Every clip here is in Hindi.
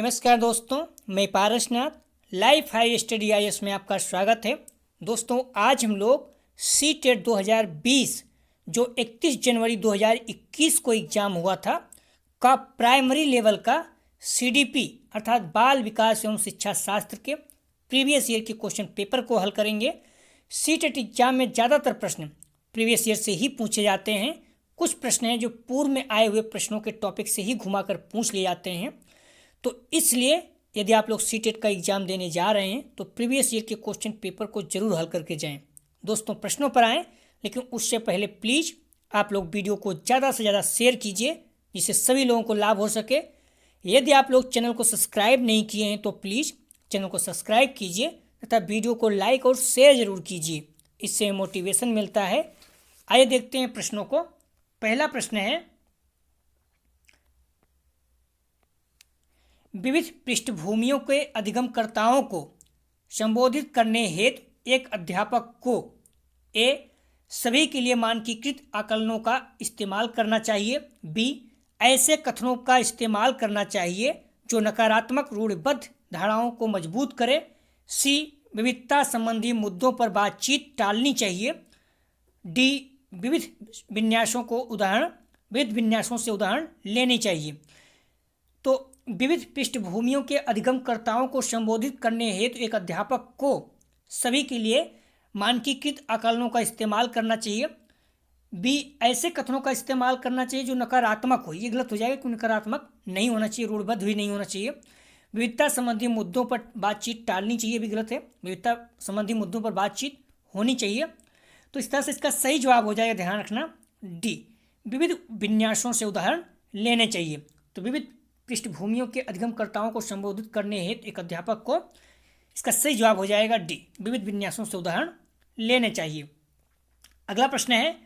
नमस्कार दोस्तों, मैं Parasnath life high study IAS में आपका स्वागत है। दोस्तों, आज हम लोग CTET 2020 जो 31 जनवरी 2021 को एग्ज़ाम हुआ था का प्राइमरी लेवल का CDP अर्थात बाल विकास एवं शिक्षा शास्त्र के प्रीवियस ईयर के क्वेश्चन पेपर को हल करेंगे। CTET एग्जाम में ज़्यादातर प्रश्न प्रीवियस ईयर से ही पूछे जाते हैं। कुछ प्रश्न हैं जो पूर्व में आए हुए प्रश्नों के टॉपिक से ही घुमाकर पूछ लिए जाते हैं। तो इसलिए यदि आप लोग CTET का एग्ज़ाम देने जा रहे हैं तो प्रीवियस ईयर के क्वेश्चन पेपर को जरूर हल करके जाएं। दोस्तों, प्रश्नों पर आएँ, लेकिन उससे पहले प्लीज़ आप लोग वीडियो को ज़्यादा से ज़्यादा शेयर कीजिए जिससे सभी लोगों को लाभ हो सके। यदि आप लोग चैनल को सब्सक्राइब नहीं किए हैं तो प्लीज़ चैनल को सब्सक्राइब कीजिए तथा वीडियो को लाइक और शेयर ज़रूर कीजिए, इससे मोटिवेशन मिलता है। आइए देखते हैं प्रश्नों को। पहला प्रश्न है, विविध पृष्ठभूमियों के अधिगमकर्ताओं को संबोधित करने हेतु एक अध्यापक को ए सभी के लिए मानकीकृत आकलनों का इस्तेमाल करना चाहिए, बी ऐसे कथनों का इस्तेमाल करना चाहिए जो नकारात्मक रूढ़िबद्ध धारणाओं को मजबूत करे, सी विविधता संबंधी मुद्दों पर बातचीत टालनी चाहिए, डी विविध विन्यासों से उदाहरण लेनी चाहिए। तो विविध पृष्ठभूमियों के अधिगमकर्ताओं को संबोधित करने हेतु एक अध्यापक को सभी के लिए मानकीकृत आकलनों का इस्तेमाल करना चाहिए, बी ऐसे कथनों का इस्तेमाल करना चाहिए जो नकारात्मक हो, ये गलत हो जाएगा क्योंकि नकारात्मक नहीं होना चाहिए, रूढ़िबद्ध भी नहीं होना चाहिए। विविधता संबंधी मुद्दों पर बातचीत टालनी चाहिए, भी गलत है, विविधता संबंधी मुद्दों पर बातचीत होनी चाहिए। तो इस तरह से इसका सही जवाब हो जाएगा, ध्यान रखना, डी विविध विन्यासों से उदाहरण लेने चाहिए। तो विविध पृष्ठभूमियों के अधिगमकर्ताओं को संबोधित करने हेतु एक अध्यापक को, इसका सही जवाब हो जाएगा डी विविध विन्यासों से उदाहरण लेने चाहिए। अगला प्रश्न है,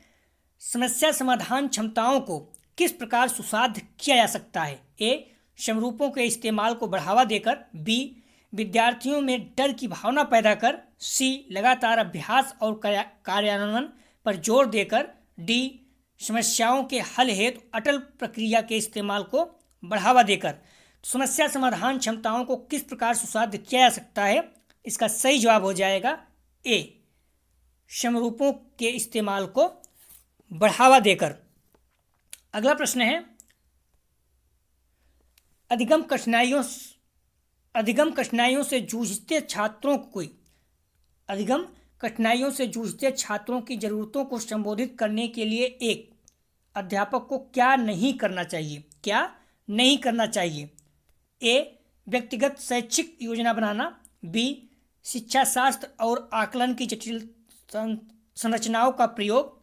समस्या समाधान क्षमताओं को किस प्रकार सुसाध्य किया जा सकता है, ए समरूपों के इस्तेमाल को बढ़ावा देकर, बी विद्यार्थियों में डर की भावना पैदा कर, सी लगातार अभ्यास और कार्यान्वयन पर जोर देकर, डी समस्याओं के हल हेतु अटल प्रक्रिया के इस्तेमाल को बढ़ावा देकर। समस्या समाधान क्षमताओं को किस प्रकार सुसाध्य किया जा सकता है, इसका सही जवाब हो जाएगा ए समरूपों के इस्तेमाल को बढ़ावा देकर। अगला प्रश्न है, अधिगम कठिनाइयों से जूझते छात्रों की जरूरतों को संबोधित करने के लिए एक अध्यापक को क्या नहीं करना चाहिए, ए व्यक्तिगत शैक्षिक योजना बनाना, बी शिक्षा शास्त्र और आकलन की जटिल संरचनाओं का प्रयोग,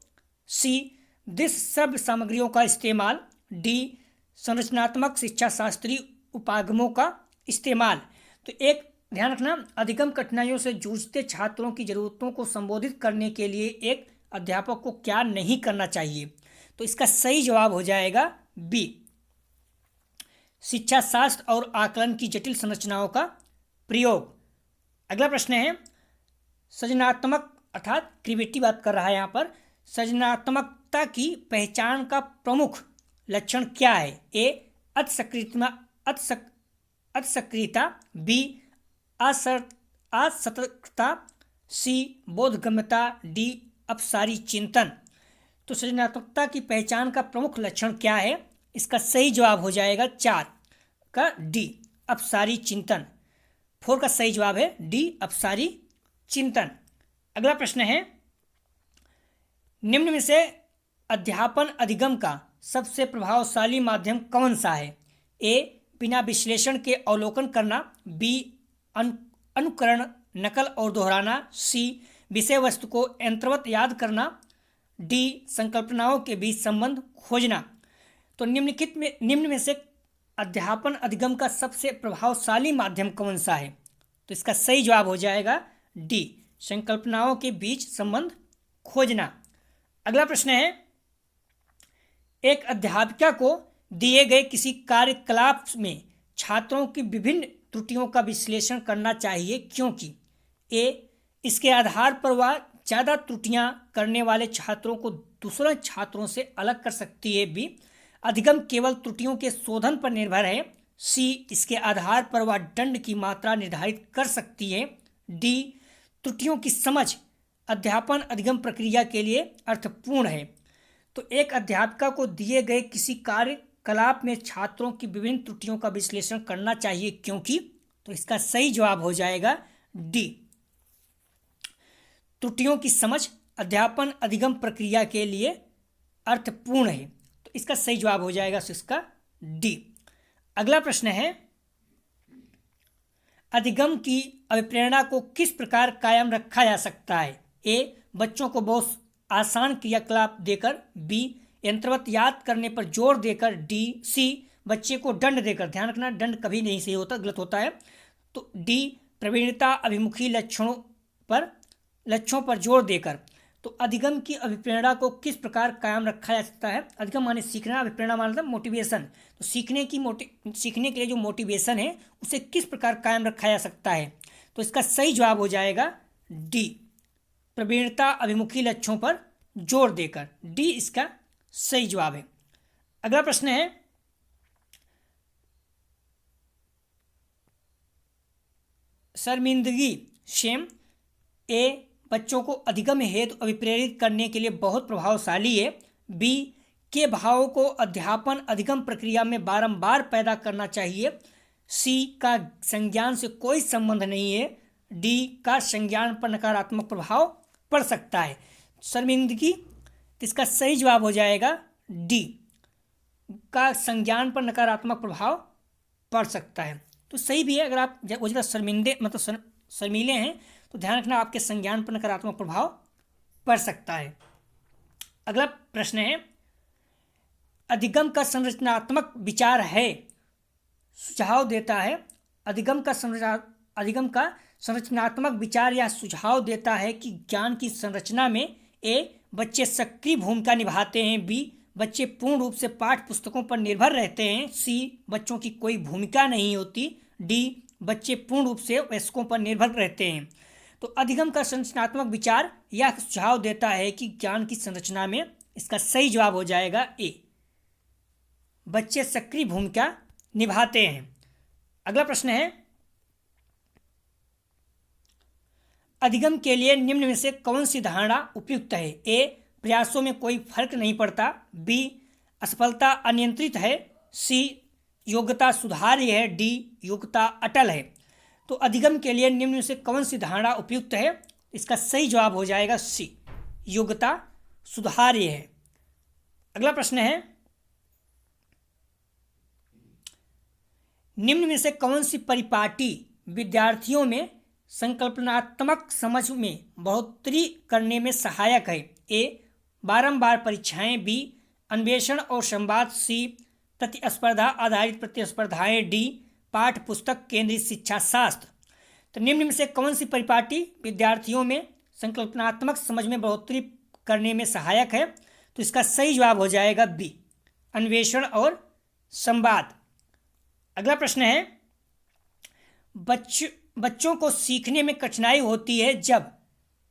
सी दृश्य शब्द सामग्रियों का इस्तेमाल, डी संरचनात्मक शिक्षा शास्त्रीय उपागमों का इस्तेमाल। तो एक ध्यान रखना, अधिगम कठिनाइयों से जूझते छात्रों की जरूरतों को संबोधित करने के लिए एक अध्यापक को क्या नहीं करना चाहिए, तो इसका सही जवाब हो जाएगा बी शिक्षा शास्त्र और आकलन की जटिल संरचनाओं का प्रयोग। अगला प्रश्न है, सृजनात्मक अर्थात क्रिएटिविटी बात कर रहा है यहाँ पर, सृजनात्मकता की पहचान का प्रमुख लक्षण क्या है, ए अतिसक्रियता, बी असतर्कता, सी बोधगम्यता, डी अपसारी चिंतन। तो सृजनात्मकता की पहचान का प्रमुख लक्षण क्या है, इसका सही जवाब हो जाएगा 4 का डी अपसारी चिंतन। 4 का सही जवाब है डी अपसारी चिंतन। अगला प्रश्न है, निम्न में से अध्यापन अधिगम का सबसे प्रभावशाली माध्यम कौन सा है, ए बिना विश्लेषण के अवलोकन करना, बी अनुकरण नकल और दोहराना, सी विषय वस्तु को यंत्रवत याद करना, डी संकल्पनाओं के बीच संबंध खोजना। तो निम्न में से अध्यापन अधिगम का सबसे प्रभावशाली माध्यम कौन सा है, तो इसका सही जवाब हो जाएगा डी संकल्पनाओं के बीच संबंध खोजना। अगला प्रश्न है, एक अध्यापिका को दिए गए किसी कार्यकलाप में छात्रों की विभिन्न त्रुटियों का विश्लेषण करना चाहिए क्योंकि, ए इसके आधार पर वह ज़्यादा त्रुटियां करने वाले छात्रों को दूसरे छात्रों से अलग कर सकती है, बी अधिगम केवल त्रुटियों के शोधन पर निर्भर है, सी इसके आधार पर वह दंड की मात्रा निर्धारित कर सकती है। डी त्रुटियों की समझ अध्यापन अधिगम प्रक्रिया के लिए अर्थपूर्ण है। तो एक अध्यापिका को दिए गए किसी कार्यकलाप में छात्रों की विभिन्न त्रुटियों का विश्लेषण करना चाहिए क्योंकि, तो इसका सही जवाब हो जाएगा डी, त्रुटियों की समझ अध्यापन अधिगम प्रक्रिया के लिए अर्थपूर्ण है। तो इसका सही जवाब हो जाएगा इसका डी। अगला प्रश्न है, अधिगम की अभिप्रेरणा को किस प्रकार कायम रखा जा सकता है? ए बच्चों को बहुत आसान क्रियाकलाप देकर, बी यंत्रवत याद करने पर जोर देकर, सी बच्चे को दंड देकर। ध्यान रखना, दंड कभी नहीं सही होता, गलत होता है। तो डी प्रवीणता अभिमुखी लक्ष्यों पर जोर देकर। तो अधिगम की अभिप्रेरणा को किस प्रकार कायम रखा जा सकता है? अधिगम माने सीखना, अभिप्रेरणा माने मोटिवेशन। तो सीखने के लिए जो मोटिवेशन है उसे किस प्रकार कायम रखा जा सकता है? तो इसका सही जवाब हो जाएगा डी, प्रवीणता अभिमुखी लक्ष्यों पर जोर देकर। डी इसका सही जवाब है। अगला प्रश्न है, शर्मिंदगी शेम ए बच्चों को अधिगम हेतु अभिप्रेरित करने के लिए बहुत प्रभावशाली है। बी के भावों को अध्यापन अधिगम प्रक्रिया में बारंबार पैदा करना चाहिए। सी का संज्ञान से कोई संबंध नहीं है। डी का संज्ञान पर नकारात्मक प्रभाव पड़ सकता है। शर्मिंदगी, इसका सही जवाब हो जाएगा डी, का संज्ञान पर नकारात्मक प्रभाव पड़ सकता है। तो सही भी है, अगर आप वो जगह शर्मिंदे मतलब शर्मीले हैं तो ध्यान रखना आपके संज्ञान पर नकारात्मक प्रभाव पड़ सकता है। अगला प्रश्न है, अधिगम का संरचनात्मक विचार है, सुझाव देता है। अधिगम का संरचनात्मक विचार या सुझाव देता है कि ज्ञान की संरचना में ए बच्चे सक्रिय भूमिका निभाते हैं, बी बच्चे पूर्ण रूप से पाठ्य पुस्तकों पर निर्भर रहते हैं, सी बच्चों की कोई भूमिका नहीं होती, डी बच्चे पूर्ण रूप से वयस्कों पर निर्भर रहते हैं। तो अधिगम का संरचनात्मक विचार यह सुझाव देता है कि ज्ञान की संरचना में, इसका सही जवाब हो जाएगा ए, बच्चे सक्रिय भूमिका निभाते हैं। अगला प्रश्न है, अधिगम के लिए निम्न में से कौन सी धारणा उपयुक्त है? ए प्रयासों में कोई फर्क नहीं पड़ता, बी असफलता अनियंत्रित है, सी योग्यता सुधार्य है, डी योग्यता अटल है। तो अधिगम के लिए निम्न में से कौन सी धारणा उपयुक्त है? इसका सही जवाब हो जाएगा सी, योग्यता सुधार्य है। अगला प्रश्न है, निम्न में से कौन सी परिपाटी विद्यार्थियों में संकल्पनात्मक समझ में बढ़ोतरी करने में सहायक है? ए बारंबार परीक्षाएं, बी अन्वेषण और संवाद, सी प्रतिस्पर्धा आधारित प्रतिस्पर्धाएं, डी पाठ्य पुस्तक केंद्रित शिक्षा शास्त्र। तो निम्न में से कौन सी परिपाटी विद्यार्थियों में संकल्पनात्मक समझ में बढ़ोतरी करने में सहायक है? तो इसका सही जवाब हो जाएगा बी, अन्वेषण और संवाद। अगला प्रश्न है, बच्चों को सीखने में कठिनाई होती है जब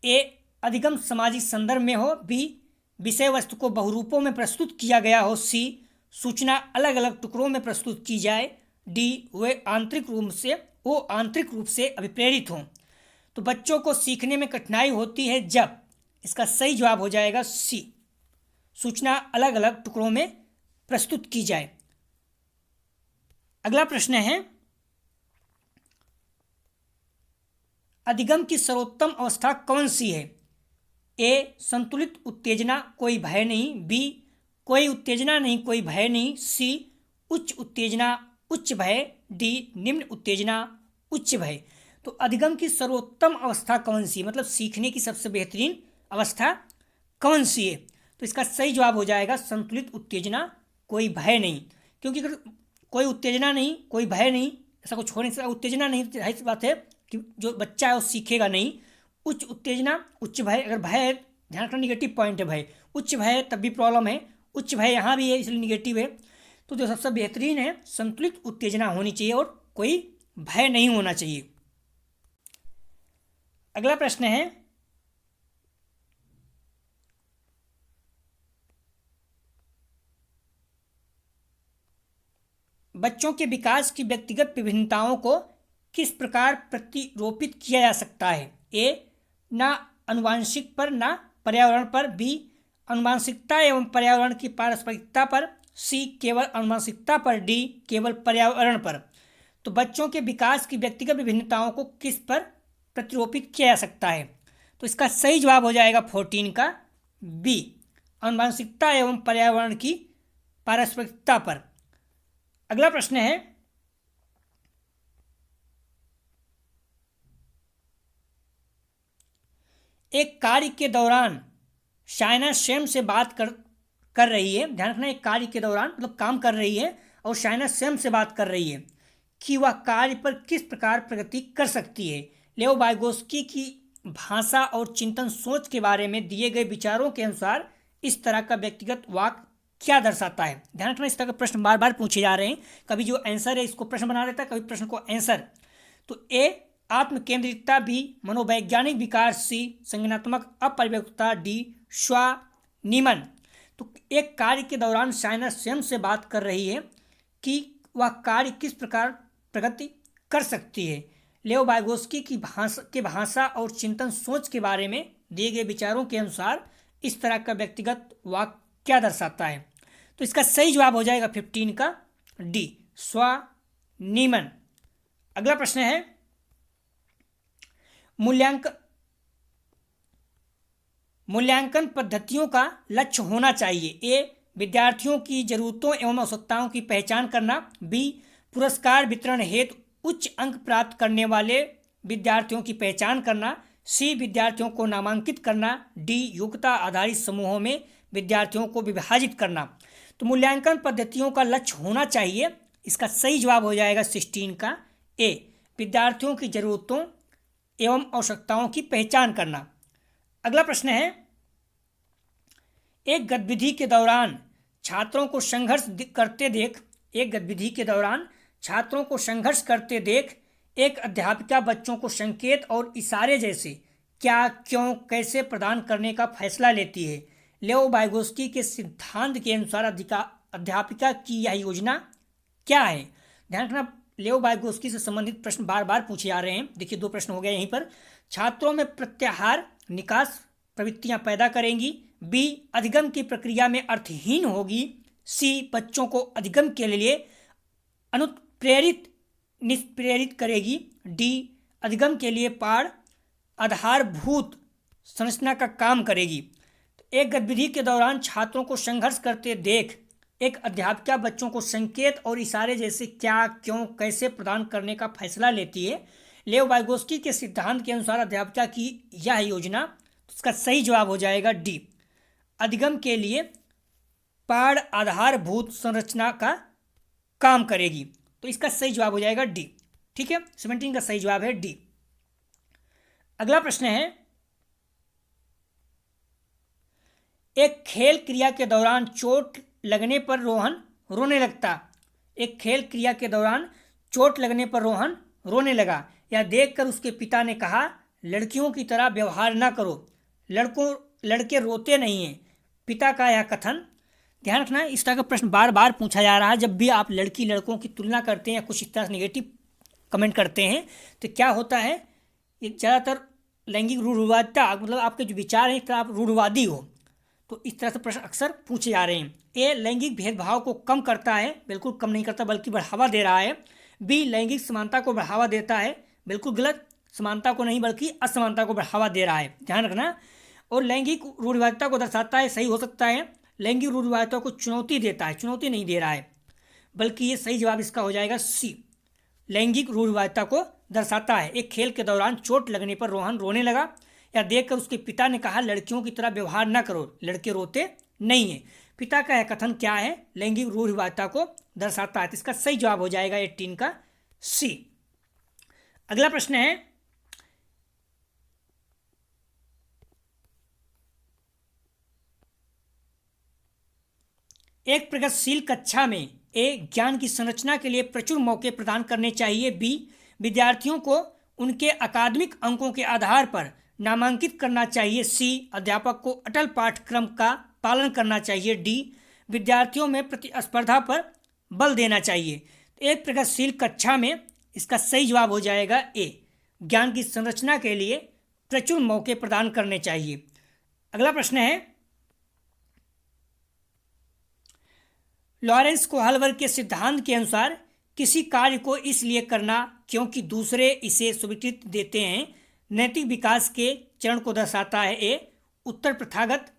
ए अधिगम सामाजिक संदर्भ में हो, बी विषय वस्तु को बहुरूपों में प्रस्तुत किया गया हो, सी सूचना अलग अलग टुकड़ों में प्रस्तुत की जाए, डी वे आंतरिक रूप से अभिप्रेरित हों। तो बच्चों को सीखने में कठिनाई होती है जब, इसका सही जवाब हो जाएगा सी, सूचना अलग अलग टुकड़ों में प्रस्तुत की जाए। अगला प्रश्न है, अधिगम की सर्वोत्तम अवस्था कौन सी है? ए संतुलित उत्तेजना कोई भय नहीं, बी कोई उत्तेजना नहीं कोई भय नहीं, सी उच्च उत्तेजना उच्च भय, डी निम्न उत्तेजना उच्च भय। तो अधिगम की सर्वोत्तम अवस्था कौन सी, मतलब सीखने की सबसे बेहतरीन अवस्था कौन सी है? तो इसका सही जवाब हो जाएगा संतुलित उत्तेजना कोई भय नहीं, क्योंकि अगर कोई उत्तेजना नहीं कोई भय नहीं, ऐसा कुछ हो नहीं सकता। उत्तेजना नहीं तो जाहिर सी बात है कि जो बच्चा है वो सीखेगा नहीं। उच्च उत्तेजना उच्च भय, अगर भय है, ध्यान रखना निगेटिव पॉइंट है भय, उच्च भय है तब भी प्रॉब्लम है, उच्च भय यहाँ भी है इसलिए निगेटिव है। तो जो सबसे बेहतरीन है संतुलित उत्तेजना होनी चाहिए और कोई भय नहीं होना चाहिए। अगला प्रश्न है, बच्चों के विकास की व्यक्तिगत विभिन्नताओं को किस प्रकार प्रतिरोपित किया जा सकता है? ए, ना आनुवंशिक पर ना पर्यावरण पर, बी, आनुवंशिकता एवं पर्यावरण की पारस्परिकता पर, सी, केवल आनुवंशिकता पर, डी, केवल पर्यावरण पर। तो बच्चों के विकास की व्यक्तिगत विभिन्नताओं को किस पर प्रतिरोपित किया जा सकता है? तो इसका सही जवाब हो जाएगा 14 का बी, आनुवंशिकता एवं पर्यावरण की पारस्परिकता पर। अगला प्रश्न है, एक कार्य के दौरान शायना स्वयं से बात कर रही है। ध्यान रखना, एक कार्य के दौरान मतलब काम कर रही है और शायना स्वयं से बात कर रही है कि वह कार्य पर किस प्रकार प्रगति कर सकती है। लेओ वाइगोस्की की भाषा और चिंतन सोच के बारे में दिए गए विचारों के अनुसार इस तरह का व्यक्तिगत वाक्य क्या दर्शाता है? ध्यान रखना, इस तरह के प्रश्न बार बार पूछे जा रहे हैं। कभी जो आंसर है इसको प्रश्न बना देता है, कभी प्रश्न को आंसर। तो ए, आत्मकेंद्रितता, बी, मनोवैज्ञानिक विकार, सी, संज्ञानात्मक अपरिपक्वता, डी, स्वानिमन। तो एक कार्य के दौरान शायना स्वयं से बात कर रही है कि वह कार्य किस प्रकार प्रगति कर सकती है। लेओ वाइगोस्की की भाषा और चिंतन सोच के बारे में दिए गए विचारों के अनुसार इस तरह का व्यक्तिगत वाक्य क्या दर्शाता है? तो इसका सही जवाब हो जाएगा 15 का डी, स्वानिमन। अगला प्रश्न है, मूल्यांकन पद्धतियों का लक्ष्य होना चाहिए। ए, विद्यार्थियों की जरूरतों एवं आवश्यकताओं की पहचान करना, बी, पुरस्कार वितरण हेतु उच्च अंक प्राप्त करने वाले विद्यार्थियों की पहचान करना, सी, विद्यार्थियों को नामांकित करना, डी, योग्यता आधारित समूहों में विद्यार्थियों को विभाजित करना। तो मूल्यांकन पद्धतियों का लक्ष्य होना चाहिए, इसका सही जवाब हो जाएगा 16 का ए, विद्यार्थियों की जरूरतों एवं आवश्यकताओं की पहचान करना। अगला प्रश्न है, एक गतिविधि के दौरान छात्रों को संघर्ष करते देख एक अध्यापिका बच्चों को संकेत और इशारे जैसे क्या, क्यों, कैसे प्रदान करने का फैसला लेती है। लेओ वाइगोस्की के सिद्धांत के अनुसार अध्यापिका की यह योजना क्या है? ध्यान रखना, लेओ वाइगोस्की से संबंधित प्रश्न बार बार पूछे जा रहे हैं। देखिए 2 प्रश्न हो गए यहीं पर। छात्रों में प्रत्याहार निकास प्रवृत्तियां पैदा करेंगी, बी, अधिगम की प्रक्रिया में अर्थहीन होगी, सी, बच्चों को अधिगम के लिए अनुप्रेरित निष्प्रेरित करेगी, डी, अधिगम के लिए पाठ आधारभूत संरचना का काम करेगी। तो एक गतिविधि के दौरान छात्रों को संघर्ष करते देख एक अध्यापिका बच्चों को संकेत और इशारे जैसे क्या, क्यों, कैसे प्रदान करने का फैसला लेती है। लेओ वाइगोस्की के सिद्धांत के अनुसार अध्यापिका की यह योजना, इसका सही जवाब हो जाएगा डी, अधिगम के लिए पाठ आधारभूत संरचना का काम करेगी। तो इसका सही जवाब हो जाएगा डी। ठीक है, 17 का सही जवाब है डी। अगला प्रश्न है, एक खेल क्रिया के दौरान चोट लगने पर रोहन रोने लगता। एक खेल क्रिया के दौरान चोट लगने पर रोहन रोने लगा। यह देखकर उसके पिता ने कहा, लड़कियों की तरह व्यवहार न करो, लड़के रोते नहीं हैं। पिता का यह कथन, ध्यान रखना, इस तरह का प्रश्न बार बार पूछा जा रहा है। जब भी आप लड़की लड़कों की तुलना करते हैं या कुछ इस तरह से नेगेटिव कमेंट करते हैं तो क्या होता है, ये ज़्यादातर लैंगिक रूढ़िवादिता, मतलब आपके जो विचार हैं इस तरह आप रूढ़िवादी हो, तो इस तरह से प्रश्न अक्सर पूछे जा रहे हैं। ए, लैंगिक भेदभाव को कम करता है, बिल्कुल कम नहीं करता बल्कि बढ़ावा दे रहा है। बी, लैंगिक समानता को बढ़ावा देता है, बिल्कुल गलत, समानता को नहीं बल्कि असमानता को बढ़ावा दे रहा है, ध्यान रखना। और लैंगिक रूढ़िवादिता को दर्शाता है, सही हो सकता है। लैंगिक रूढ़िवादिता को चुनौती देता है, चुनौती नहीं दे रहा है, बल्कि ये सही जवाब इसका हो जाएगा सी, लैंगिक रूढ़िवादिता को दर्शाता है। एक खेल के दौरान चोट लगने पर रोहन रोने लगा। या देखकर उसके पिता ने कहा, लड़कियों की तरह व्यवहार न करो, लड़के रोते नहीं हैं। पिता का यह कथन क्या है, लैंगिक रूढ़िवादिता को दर्शाता है। तो इसका सही जवाब हो जाएगा 18 का सी। अगला प्रश्न है, एक प्रगतिशील कक्षा में ए, ज्ञान की संरचना के लिए प्रचुर मौके प्रदान करने चाहिए। बी, विद्यार्थियों को उनके अकादमिक अंकों के आधार पर नामांकित करना चाहिए। सी, अध्यापक को अटल पाठ्यक्रम का पालन करना चाहिए। डी, विद्यार्थियों में प्रतिस्पर्धा पर बल देना चाहिए। एक प्रगतिशील कक्षा में इसका सही जवाब हो जाएगा ए, ज्ञान की संरचना के लिए प्रचुर मौके प्रदान करने चाहिए। अगला प्रश्न है, लॉरेंस कोहलवर के सिद्धांत के अनुसार किसी कार्य को इसलिए करना क्योंकि दूसरे इसे स्वीकृति देते हैं नैतिक विकास के चरण को दर्शाता है। ए, उत्तर प्रथागत,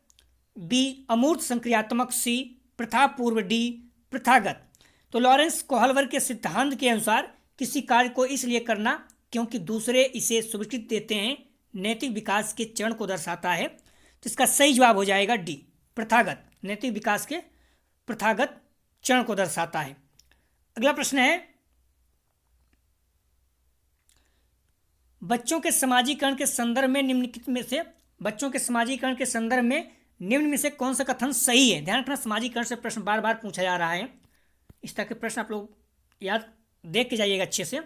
बी अमूर्त संक्रियात्मक, सी प्रथापूर्व, डी प्रथागत। तो लॉरेंस कोहलवर के सिद्धांत के अनुसार किसी कार्य को इसलिए करना क्योंकि दूसरे इसे स्वीकृति देते हैं नैतिक विकास के चरण को दर्शाता है। तो इसका सही जवाब हो जाएगा डी, प्रथागत, नैतिक विकास के प्रथागत चरण को दर्शाता है। अगला प्रश्न है, बच्चों के समाजीकरण के संदर्भ में निम्नलिखित में से निम्न में से कौन सा कथन सही है। ध्यान रखना, समाजीकरण से प्रश्न बार बार पूछा जा रहा है, इस तरह के प्रश्न आप लोग याद देख के जाइएगा अच्छे से।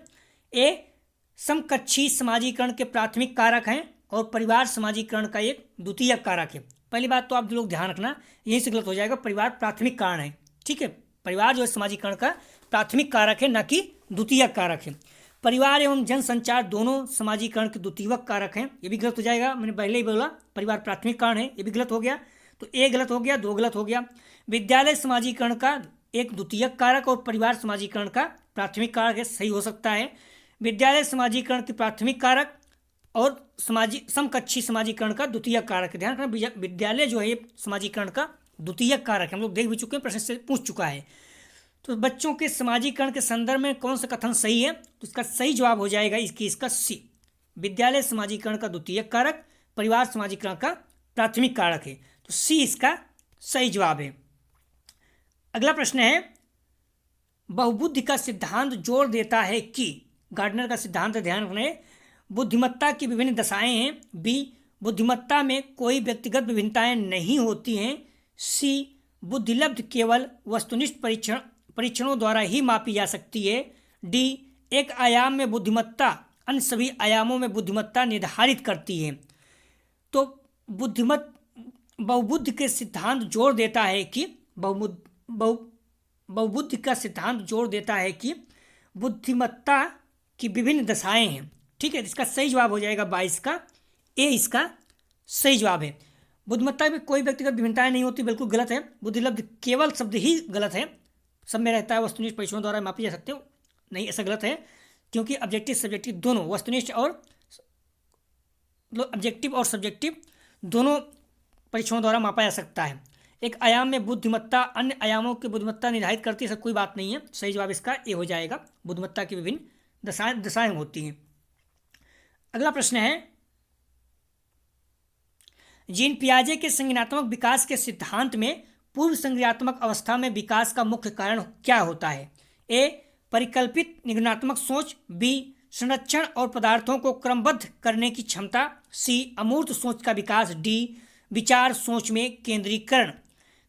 ए, समकक्षी समाजीकरण के प्राथमिक कारक हैं और परिवार समाजीकरण का एक द्वितीयक कारक है। पहली बात तो आप लोग ध्यान रखना, यहीं से गलत हो जाएगा, परिवार प्राथमिक कारण है, ठीक है। परिवार जो है समाजीकरण का प्राथमिक कारक है, न कि द्वितीयक कारक है। परिवार एवं जनसंचार दोनों समाजीकरण के द्वितीयक कारक हैं, ये भी गलत हो जाएगा। मैंने पहले ही बोला परिवार प्राथमिक कारण है, ये भी गलत हो गया। तो ए गलत हो गया, दो गलत हो गया। विद्यालय समाजीकरण का एक द्वितीयक कारक और परिवार समाजीकरण का प्राथमिक कारक है, सही हो सकता है। विद्यालय समाजीकरण के प्राथमिक कारक और समकक्षी समाजीकरण का द्वितीयक कारक है। ध्यान रखना, विद्यालय जो है समाजीकरण का द्वितीयक कारक है, हम लोग देख भी चुके हैं, प्रश्न से पूछ चुका है। तो बच्चों के समाजीकरण के संदर्भ में कौन सा कथन सही है, तो इसका सही जवाब हो जाएगा इसका सी, विद्यालय समाजीकरण का द्वितीयक कारक, परिवार समाजीकरण का प्राथमिक कारक है। तो सी इसका सही जवाब है। अगला प्रश्न है, बहुबुद्धि का सिद्धांत जोर देता है कि, गार्डनर का सिद्धांत ध्यान रखना, बुद्धिमत्ता की विभिन्न दशाएं हैं। बी, बुद्धिमत्ता में कोई व्यक्तिगत विभिन्नताएं नहीं होती हैं। सी, बुद्धिलब्ध केवल वस्तुनिष्ठ परीक्षणों द्वारा ही मापी जा सकती है। डी, एक आयाम में बुद्धिमत्ता अन्य सभी आयामों में बुद्धिमत्ता निर्धारित करती है। तो बहुबुद्धि के सिद्धांत जोर देता है कि बहुबुद्धि का सिद्धांत जोर देता है कि बुद्धिमत्ता की विभिन्न दशाएं हैं, ठीक है। इसका सही जवाब हो जाएगा 22 का ए, इसका सही जवाब है। बुद्धिमत्ता में कोई व्यक्तिगत विभिन्नताएं नहीं होती, बिल्कुल गलत है। बुद्धिलब्ध केवल शब्द ही गलत है, सब में रहता है वस्तुनिष्ठ परीक्षणों द्वारा मापी जा सकते हो, नहीं, ऐसा गलत है, क्योंकि ऑब्जेक्टिव सब्जेक्टिव दोनों, वस्तुनिष्ठ और ऑब्जेक्टिव और सब्जेक्टिव दोनों परीक्षणों द्वारा मापा जा सकता है। एक आयाम में बुद्धिमत्ता अन्य आयामों की बुद्धिमत्ता निर्धारित करती है, ऐसा कोई बात नहीं है। सही जवाब इसका ए हो जाएगा, बुद्धिमत्ता की विभिन्न दशाएं होती हैं। अगला प्रश्न है, जीन पियाजे के संज्ञानात्मक विकास के सिद्धांत में पूर्व संज्ञानात्मक अवस्था में विकास का मुख्य कारण क्या होता है। ए, परिकल्पित निगमनात्मक सोच। बी, संरक्षण और पदार्थों को क्रमबद्ध करने की क्षमता। सी, अमूर्त सोच का विकास। डी, विचार सोच में केंद्रीकरण।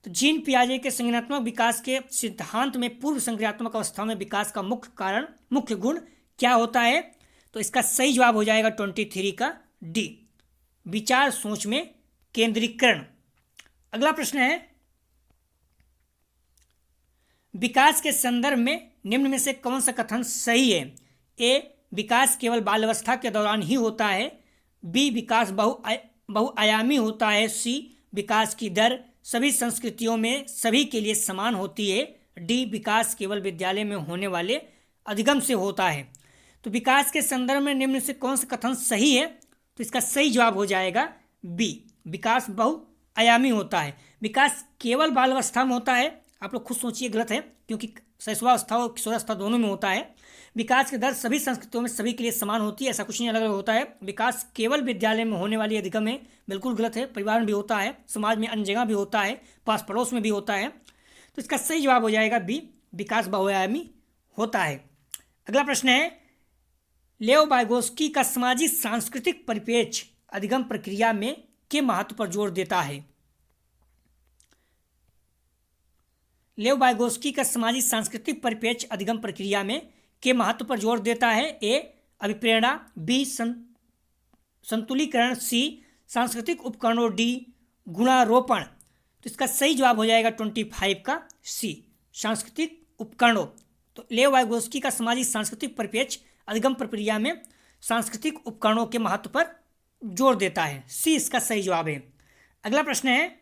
तो जीन पियाजे के संज्ञानात्मक विकास के सिद्धांत में पूर्व संज्ञानात्मक अवस्था में विकास का मुख्य गुण क्या होता है। तो इसका सही जवाब हो जाएगा 23 का डी, विचार सोच में केंद्रीकरण। अगला प्रश्न है, विकास के संदर्भ में निम्न में से कौन सा कथन सही है। ए, विकास केवल बाल्यावस्था के दौरान ही होता है। बी, विकास बहुआयामी होता है। सी, विकास की दर सभी संस्कृतियों में सभी के लिए समान होती है। डी, विकास केवल विद्यालय में होने वाले अधिगम से होता है। तो विकास के संदर्भ में निम्न से कौन सा कथन सही है, तो इसका सही जवाब हो जाएगा बी, विकास बहुआयामी होता है। विकास केवल बाल्यावस्था में होता है, आप लोग खुद सोचिए, गलत है, क्योंकि शैशवावस्था और किशोरावस्था दोनों में होता है। विकास की दर सभी संस्कृतियों में सभी के लिए समान होती है, ऐसा कुछ नहीं, अलग अलग होता है। विकास केवल विद्यालय में होने वाली अधिगम है, बिल्कुल गलत है। परिवार में भी होता है, समाज में अन्य जगह भी होता है, पास पड़ोस में भी होता है। तो इसका सही जवाब हो जाएगा बी, विकास बहुआयामी होता है। अगला प्रश्न है, लेओ वाइगोस्की का सामाजिक सांस्कृतिक परिप्रेक्ष्य अधिगम प्रक्रिया में के महत्व पर जोर देता है। लेओ वाइगोस्की का सामाजिक सांस्कृतिक परिप्रेक्ष्य अधिगम प्रक्रिया में के महत्व पर जोर देता है। ए, अभिप्रेरणा। बी, संतुलीकरण। सी, सांस्कृतिक उपकरणों। डी, गुणारोपण। तो इसका सही जवाब हो जाएगा 25 का सी, सांस्कृतिक उपकरणों। तो लेव वाइगोस्की का सामाजिक सांस्कृतिक परिप्रेक्ष्य अधिगम प्रक्रिया में सांस्कृतिक उपकरणों के महत्व पर जोर देता है। सी इसका सही जवाब है। अगला प्रश्न है,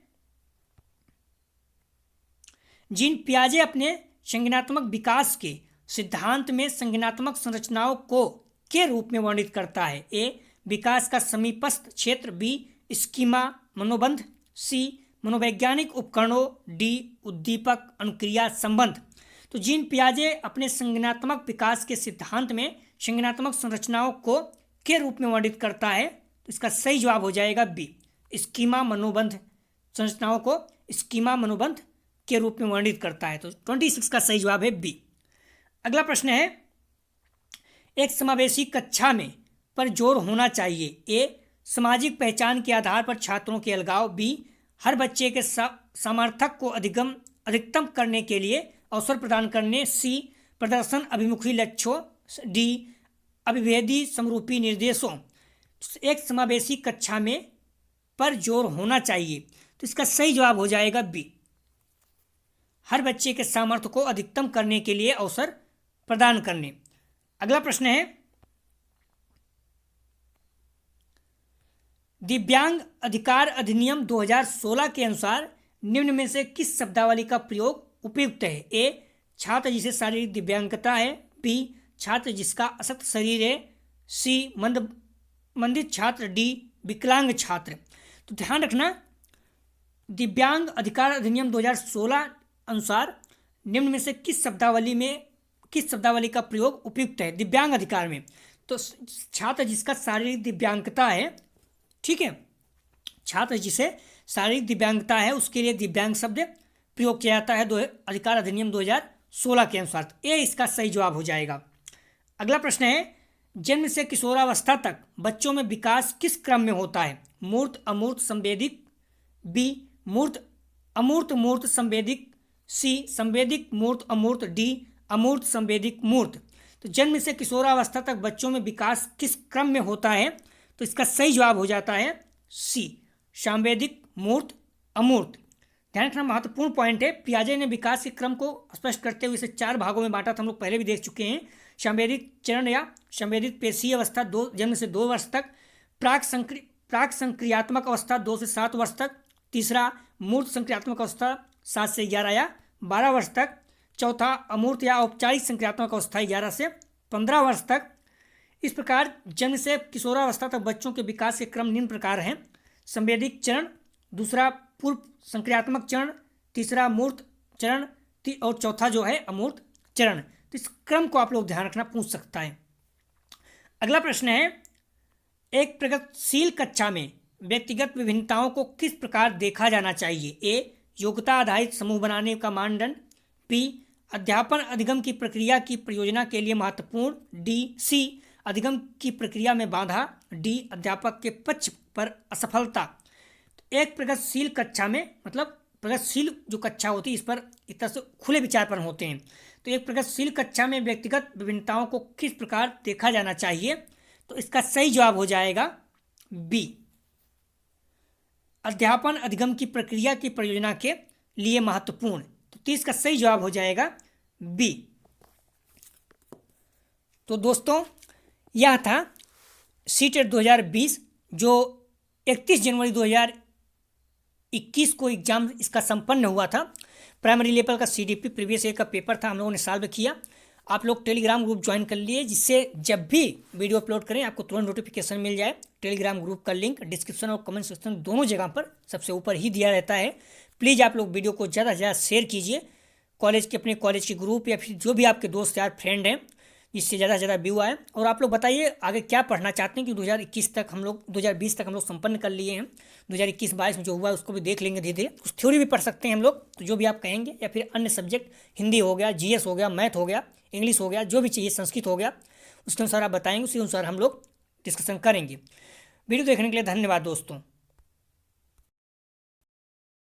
जीन पियाजे अपने संज्ञानात्मक विकास के सिद्धांत में संज्ञानात्मक संरचनाओं को के रूप में वर्णित करता है। ए विकास का समीपस्थ क्षेत्र, बी स्कीमा मनोबंध, सी मनोवैज्ञानिक उपकरणों, डी उद्दीपक अनुक्रिया संबंध। तो जीन पियाजे अपने संज्ञानात्मक विकास के सिद्धांत में संज्ञानात्मक संरचनाओं को के रूप में वर्णित करता है। तो इसका सही जवाब हो जाएगा बी स्कीमा मनोबंध। संरचनाओं को स्कीमा मनोबंध के रूप में वर्णित करता है। तो 26 का सही जवाब है बी। अगला प्रश्न है, एक समावेशी कक्षा में पर जोर होना चाहिए। ए सामाजिक पहचान के आधार पर छात्रों के अलगाव, बी हर बच्चे के सामर्थ्य को अधिकतम करने के लिए अवसर प्रदान करने, सी प्रदर्शन अभिमुखी लक्ष्यों, डी अभिभेदी समरूपी निर्देशों। एक समावेशी कक्षा में पर जोर होना चाहिए। तो इसका सही जवाब हो जाएगा बी हर बच्चे के सामर्थ्य को अधिकतम करने के लिए अवसर प्रदान करने। अगला प्रश्न है, दिव्यांग अधिकार अधिनियम 2016 के अनुसार निम्न में से किस शब्दावली का प्रयोग उपयुक्त है। ए छात्र जिसे शारीरिक दिव्यांगता है, बी छात्र जिसका अशक्त शरीर है, सी मंदित छात्र, डी विकलांग छात्र। तो ध्यान रखना, दिव्यांग अधिकार अधिनियम 2016 अनुसार निम्न में से किस शब्दावली का प्रयोग उपयुक्त है दिव्यांग अधिकार में। तो छात्र जिसका शारीरिक दिव्यांगता है, ठीक है, छात्र जिसे शारीरिक दिव्यांगता है उसके लिए दिव्यांग शब्द प्रयोग किया जाता है अधिकार अधिनियम 2016 के अनुसार। ये इसका सही जवाब हो जाएगा। अगला प्रश्न है, जन्म से किशोरावस्था तक बच्चों में विकास किस क्रम में होता है। मूर्त अमूर्त संवेदिक, बी मूर्त अमूर्त मूर्त संवेदिक, सी संवेदिक मूर्त अमूर्त, डी अमूर्त संवेदिक मूर्त। तो जन्म से किशोरावस्था तक बच्चों में विकास किस क्रम में होता है। तो इसका सही जवाब हो जाता है सी सांवेदिक मूर्त अमूर्त। ध्यान रखना, महत्वपूर्ण पॉइंट है। पियाजे ने विकास के क्रम को स्पष्ट करते हुए इसे 4 भागों में बांटा था, हम लोग पहले भी देख चुके हैं। सांवेदिक चरण या सांवेदिक पेशीय अवस्था जन्म से 2 वर्ष तक, प्राक संक्रियात्मक अवस्था 2 से 7 वर्ष तक, तीसरा मूर्त संक्रियात्मक अवस्था 7 से 11 या 12 वर्ष तक, चौथा अमूर्त या औपचारिक संक्रियात्मक अवस्था 11 से 15 वर्ष तक। इस प्रकार जन्म से किशोरावस्था तक बच्चों के विकास के क्रम निम्न प्रकार हैं। संवेदिक चरण, दूसरा पूर्व संक्रियात्मक चरण, तीसरा मूर्त चरण और चौथा जो है अमूर्त चरण। तो इस क्रम को आप लोग ध्यान रखना, पूछ सकता है। अगला प्रश्न है, एक प्रगतिशील कक्षा में व्यक्तिगत विभिन्नताओं को किस प्रकार देखा जाना चाहिए। ए योग्यता आधारित समूह बनाने का मानदंड, बी अध्यापन अधिगम की प्रक्रिया की प्रयोजना के लिए महत्वपूर्ण, सी अधिगम की प्रक्रिया में बाधा, डी अध्यापक के पक्ष पर असफलता। तो एक प्रगतिशील कक्षा में, मतलब प्रगतिशील जो कक्षा होती है इस पर इस तरह से खुले विचारपन होते हैं। तो एक प्रगतिशील कक्षा में व्यक्तिगत विभिन्नताओं को किस प्रकार देखा जाना चाहिए। तो इसका सही जवाब हो जाएगा बी अध्यापन अधिगम की प्रक्रिया की प्रयोजना के लिए महत्वपूर्ण। तो 30 का सही जवाब हो जाएगा बी। तो दोस्तों यह था सीटेट 2020 जो 31 जनवरी 2021 को एग्जाम इसका संपन्न हुआ था। प्राइमरी लेवल का सीडीपी प्रीवियस ईयर का पेपर था, हम लोगों ने सॉल्व किया। आप लोग टेलीग्राम ग्रुप ज्वाइन कर लिए, जिससे जब भी वीडियो अपलोड करें आपको तुरंत नोटिफिकेशन मिल जाए। टेलीग्राम ग्रुप का लिंक डिस्क्रिप्शन और कमेंट सेक्शन दोनों जगह पर सबसे ऊपर ही दिया रहता है। प्लीज़ आप लोग वीडियो को ज़्यादा से ज़्यादा शेयर कीजिए अपने कॉलेज के ग्रुप या फिर जो भी आपके दोस्त यार फ्रेंड हैं, जिससे ज़्यादा से ज़्यादा व्यू आए। और आप लोग बताइए आगे क्या पढ़ना चाहते हैं, कि 2020 तक हम लोग संपन्न कर लिए हैं। 2021-22 में जो हुआ उसको भी देख लेंगे धीरे धीरे। कुछ थ्योरी भी पढ़ सकते हैं हम लोग, तो जो भी आप कहेंगे, या फिर अन्य सब्जेक्ट हिंदी हो गया, जीएस हो गया, मैथ हो गया, इंग्लिश हो गया, जो भी चाहिए, संस्कृत हो गया, उसके अनुसार आप बताएंगे, उसी अनुसार हम लोग डिस्कशन करेंगे। वीडियो देखने के लिए धन्यवाद दोस्तों।